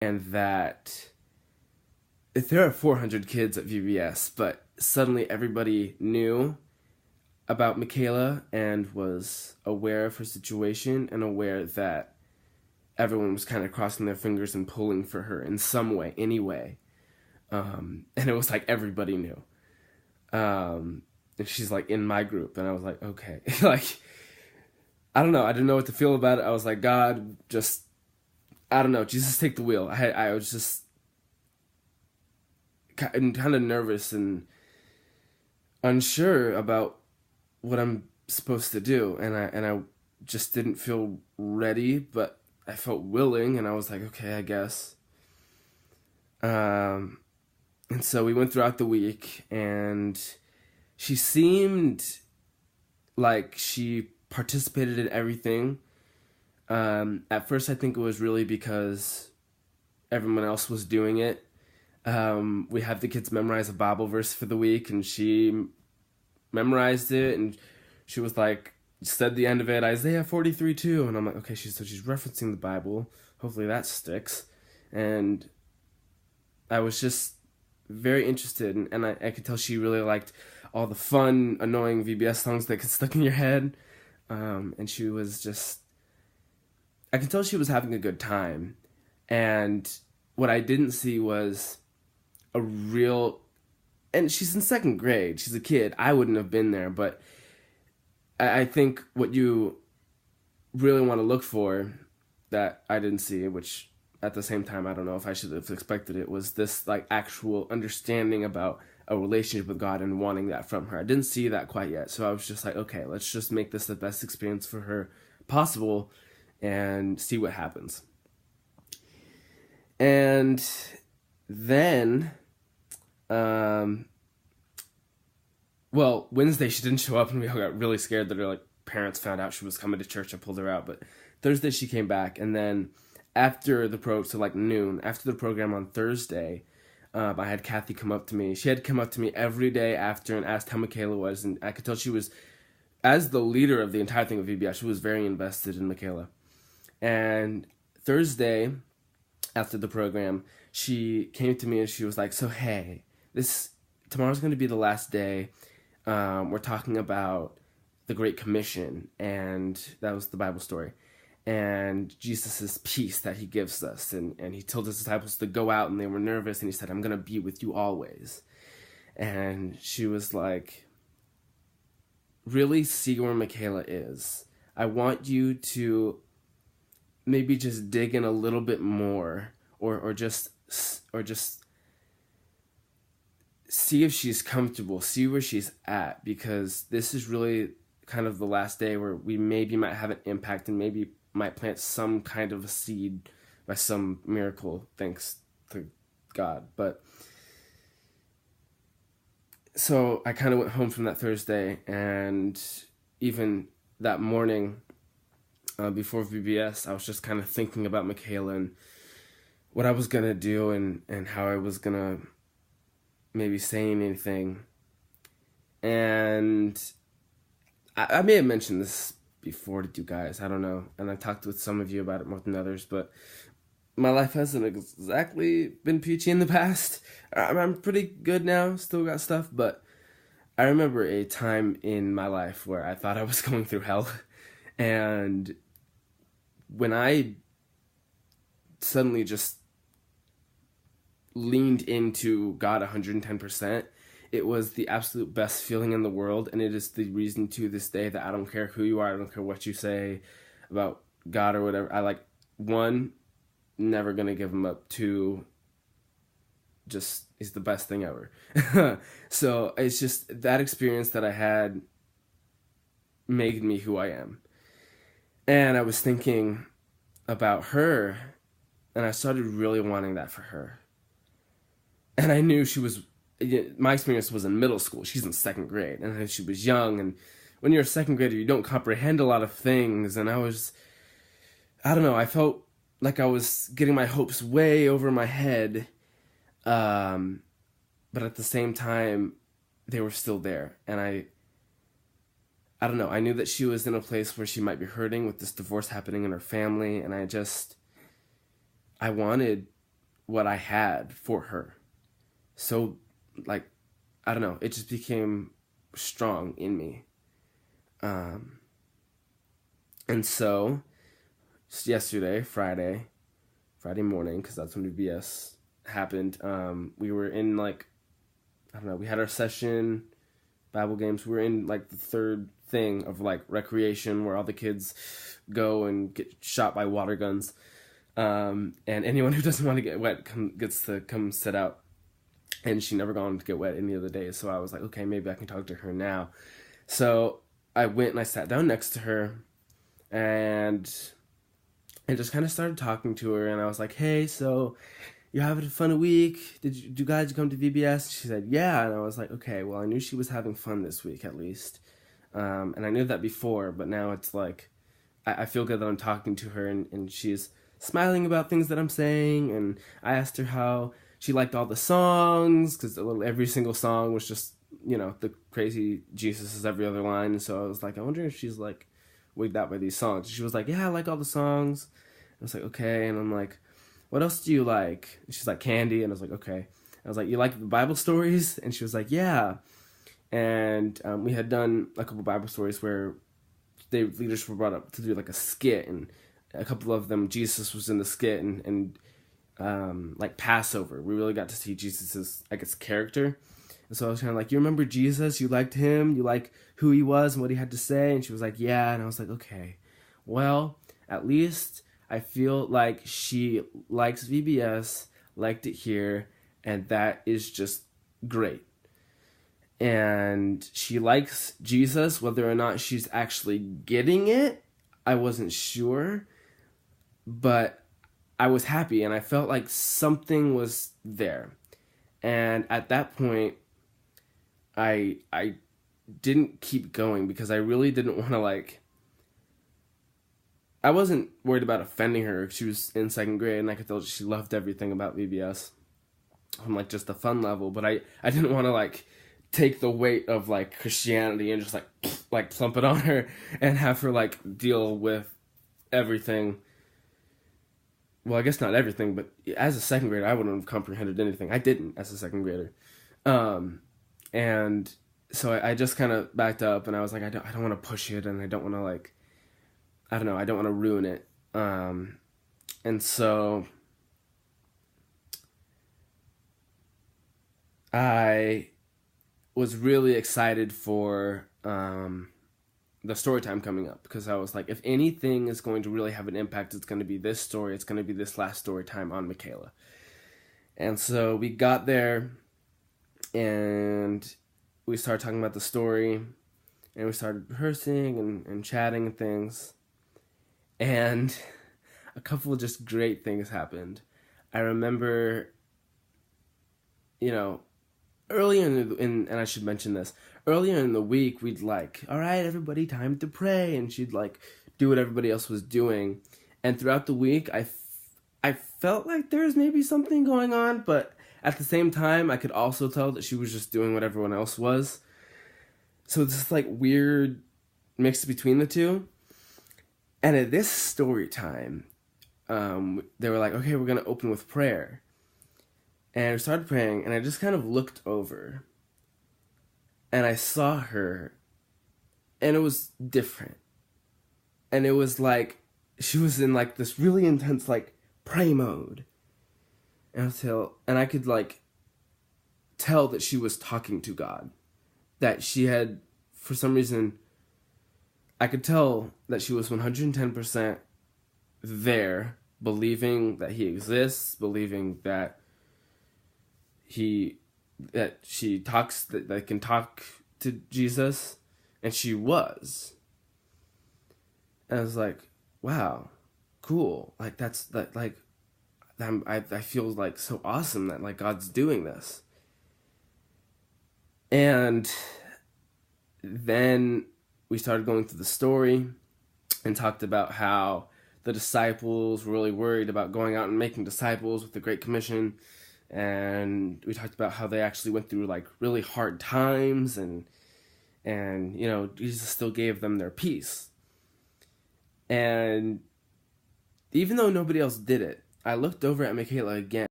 and that if there are 400 kids at VBS, but suddenly everybody knew about Mikayla and was aware of her situation and aware that everyone was kind of crossing their fingers and pulling for her in some way, anyway. And it was like everybody knew. And she's like in my group, and I was like, okay, like I don't know, I didn't know what to feel about it. I was like, God, just I don't know, Jesus, take the wheel. I was just kind of nervous and unsure about what I'm supposed to do, and I just didn't feel ready, but I felt willing, and I was like, okay, I guess. Um, and so we went throughout the week, and she seemed like she participated in everything. At first, I think it was really because everyone else was doing it. We had the kids memorize a Bible verse for the week, and she memorized it, and she was like, said the end of it, Isaiah 43:2, and I'm like, okay, so she's referencing the Bible. Hopefully that sticks. And I was just very interested, and I could tell she really liked all the fun, annoying VBS songs that get stuck in your head. And she was just, I could tell she was having a good time. And what I didn't see was a real, and she's in second grade, she's a kid, I wouldn't have been there, but I think what you really want to look for that I didn't see, which at the same time I don't know if I should have expected it, was this like actual understanding about a relationship with God and wanting that from her. I didn't see that quite yet, so I was just like, okay, let's just make this the best experience for her possible and see what happens. And then, um, well, Wednesday she didn't show up, and we all got really scared that her like parents found out she was coming to church and pulled her out. But Thursday she came back, and then after the so like noon after the program on Thursday, I had Kathy come up to me. She had come up to me every day after and asked how Mikayla was, and I could tell she was, as the leader of the entire thing with VBS, she was very invested in Mikayla. And Thursday, after the program, she came to me and she was like, "So hey, this tomorrow's going to be the last day. We're talking about the Great Commission, and that was the Bible story, and Jesus's peace that he gives us, and he told his disciples to go out, and they were nervous, and he said, 'I'm going to be with you always.'" And she was like, "Really see where Mikayla is. I want you to maybe just dig in a little bit more, or just see if she's comfortable, see where she's at, because this is really kind of the last day where we maybe might have an impact and maybe might plant some kind of a seed by some miracle, thanks to God." But so I kind of went home from that Thursday, and even that morning, before VBS, I was just kind of thinking about Mikayla and what I was going to do, and how I was going to maybe say anything. And I may have mentioned this before to you guys, I don't know, and I talked with some of you about it more than others, but my life hasn't exactly been peachy in the past. I'm pretty good now, still got stuff, but I remember a time in my life where I thought I was going through hell, and when I suddenly just leaned into God 110%, it was the absolute best feeling in the world, and it is the reason to this day that I don't care who you are, I don't care what you say about God or whatever. I like, one, never gonna give him up. Two, just he's the best thing ever. So it's just that experience that I had made me who I am. And I was thinking about her, and I started really wanting that for her. And I knew she was, my experience was in middle school. She's in second grade, and she was young. And when you're a second grader, you don't comprehend a lot of things. And I don't know, I felt like I was getting my hopes way over my head. But at the same time, they were still there. And I don't know, I knew that she was in a place where she might be hurting with this divorce happening in her family. And I wanted what I had for her. So, like, I don't know, it just became strong in me. And so, yesterday, Friday morning, because that's when VBS happened, we were in, like, I don't know, we had our session, Bible games. We were in, like, the third thing of, like, recreation, where all the kids go and get shot by water guns. And anyone who doesn't want to get wet gets to come sit out. And she never gone to get wet any of the days. So I was like, okay, maybe I can talk to her now. So I went and I sat down next to her. And I just kind of started talking to her. And I was like, hey, so you're having a fun week? Did you guys come to VBS? She said, yeah. And I was like, okay, well, I knew she was having fun this week at least. And I knew that before. But now it's like, I feel good that I'm talking to her. And she's smiling about things that I'm saying. And I asked her how she liked all the songs, because every single song was just, the crazy Jesus is every other line. And so I was like, I wonder if she's, like, wigged out by these songs. She was like, yeah, I like all the songs. I was like, okay. And I'm like, what else do you like? And she's like, candy. And I was like, okay. I was like, you like the Bible stories? And she was like, yeah. And we had done a couple Bible stories where the leaders were brought up to do, like, a skit. And a couple of them, Jesus was in the skit. And like Passover, we really got to see Jesus's, I guess, character. And so I was kind of like, you remember Jesus? You liked him? You like who he was and what he had to say? And she was like, yeah. And I was like, okay, well, at least I feel like she likes VBS, liked it here, and that is just great. And she likes Jesus, whether or not she's actually getting it, I wasn't sure, but I was happy, and I felt like something was there. And at that point, I didn't keep going, because I really didn't want to, like, I wasn't worried about offending her. She was in second grade, and I could tell she loved everything about VBS on, like, just the fun level. But I didn't want to, like, take the weight of, like, Christianity and just, like plump it on her and have her, like, deal with everything. Well, I guess not everything, but as a second grader, I wouldn't have comprehended anything. I didn't as a second grader. And so I just kind of backed up, and I was like, I don't want to push it, and I don't want to, like, I don't know, I don't want to ruin it. And so I was really excited for the story time coming up, because I was like, if anything is going to really have an impact, it's going to be this story. It's going to be this last story time on Mikayla. And so we got there, and we started talking about the story, and we started rehearsing and chatting and things. And a couple of just great things happened. I remember, earlier and I should mention this, earlier in the week, we'd like, all right, everybody, time to pray. And she'd, like, do what everybody else was doing. And throughout the week, I felt like there was maybe something going on, but at the same time, I could also tell that she was just doing what everyone else was. So it's this, like, weird mix between the two. And at this story time, they were like, okay, we're going to open with prayer. And I started praying, and I just kind of looked over, and I saw her, and it was different. And it was like, she was in, like, this really intense, like, pray mode. And I could, like, tell that she was talking to God. That she had, for some reason, I could tell that she was 110% there, believing that he exists, believing that she talks, that can talk to Jesus, and she was. And I was like, wow, cool. Like, I feel like so awesome that, like, God's doing this. And then we started going through the story and talked about how the disciples were really worried about going out and making disciples with the Great Commission. And we talked about how they actually went through, like, really hard times, and Jesus still gave them their peace. And even though nobody else did it, I looked over at Mikayla again.